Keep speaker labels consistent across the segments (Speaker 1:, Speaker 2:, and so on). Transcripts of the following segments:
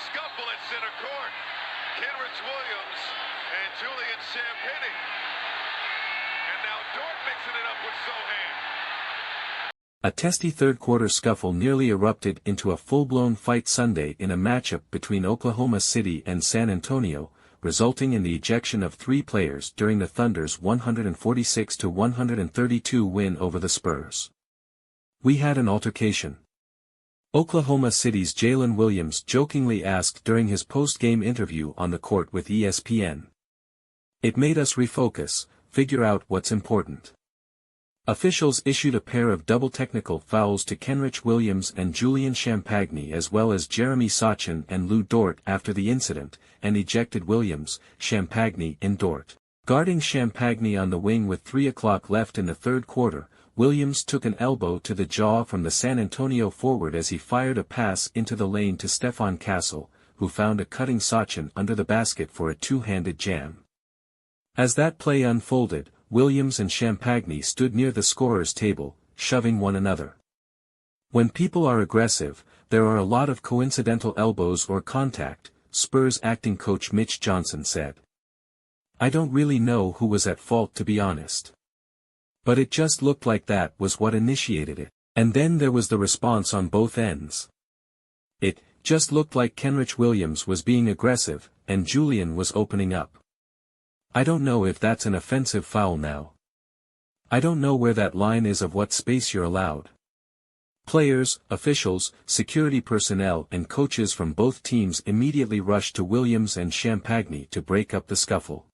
Speaker 1: scuffle at center court. Kenrich Williams and Julian Champagny. And now Dort mixing it up with Sochan.
Speaker 2: A testy third-quarter scuffle nearly erupted into a full-blown fight Sunday in a matchup between Oklahoma City and San Antonio, resulting in the ejection of 3 players during the Thunder's 146-132 win over the Spurs. "We had an altercation," Oklahoma City's Jalen Williams jokingly asked during his post-game interview on the court with ESPN. "It made us refocus, figure out what's important." Officials issued a pair of double technical fouls to Kenrich Williams and Julian Champagny as well as Jeremy Sochan and Lou Dort after the incident, and ejected Williams, Champagny and Dort. Guarding Champagny on the wing with 3:00 left in the third quarter, Williams took an elbow to the jaw from the San Antonio forward as he fired a pass into the lane to Stephon Castle, who found a cutting Sochan under the basket for a two-handed jam. As that play unfolded, Williams and Champagny stood near the scorer's table, shoving one another. "When people are aggressive, there are a lot of coincidental elbows or contact," Spurs acting coach Mitch Johnson said. "I don't really know who was at fault, to be honest. But it just looked like that was what initiated it, and then there was the response on both ends. It just looked like Kenrich Williams was being aggressive, and Julian was opening up. I don't know if that's an offensive foul now. I don't know where that line is of what space you're allowed." Players, officials, security personnel and coaches from both teams immediately rushed to Williams and Champagny to break up the scuffle.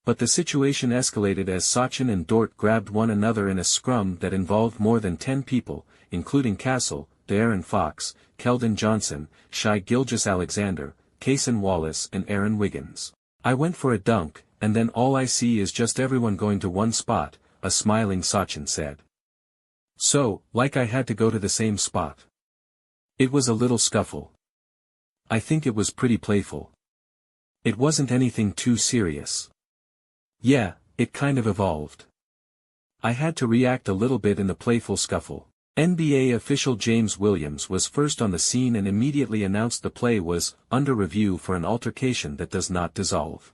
Speaker 2: But the situation escalated as Sochan and Dort grabbed one another in a scrum that involved more than 10 people, including Castle, De'Aaron Fox, Keldon Johnson, Shai Gilgeous-Alexander, Cason Wallace and Aaron Wiggins. "I went for a dunk, and then all I see is just everyone going to one spot," a smiling Sochan said. "So, like I had to go to the same spot. It was a little scuffle. I think it was pretty playful. It wasn't anything too serious. Yeah, it kind of evolved. I had to react a little bit in the playful scuffle." NBA official James Williams was first on the scene and immediately announced the play was under review for an altercation that does not dissolve.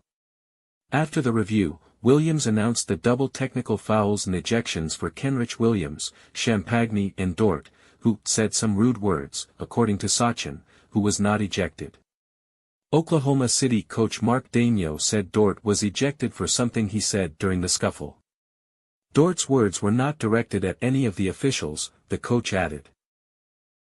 Speaker 2: After the review, Williams announced the double technical fouls and ejections for Kenrich Williams, Champagny and Dort, who said some rude words, according to Sochan, who was not ejected. Oklahoma City coach Mark Daigneault said Dort was ejected for something he said during the scuffle. Dort's words were not directed at any of the officials, the coach added.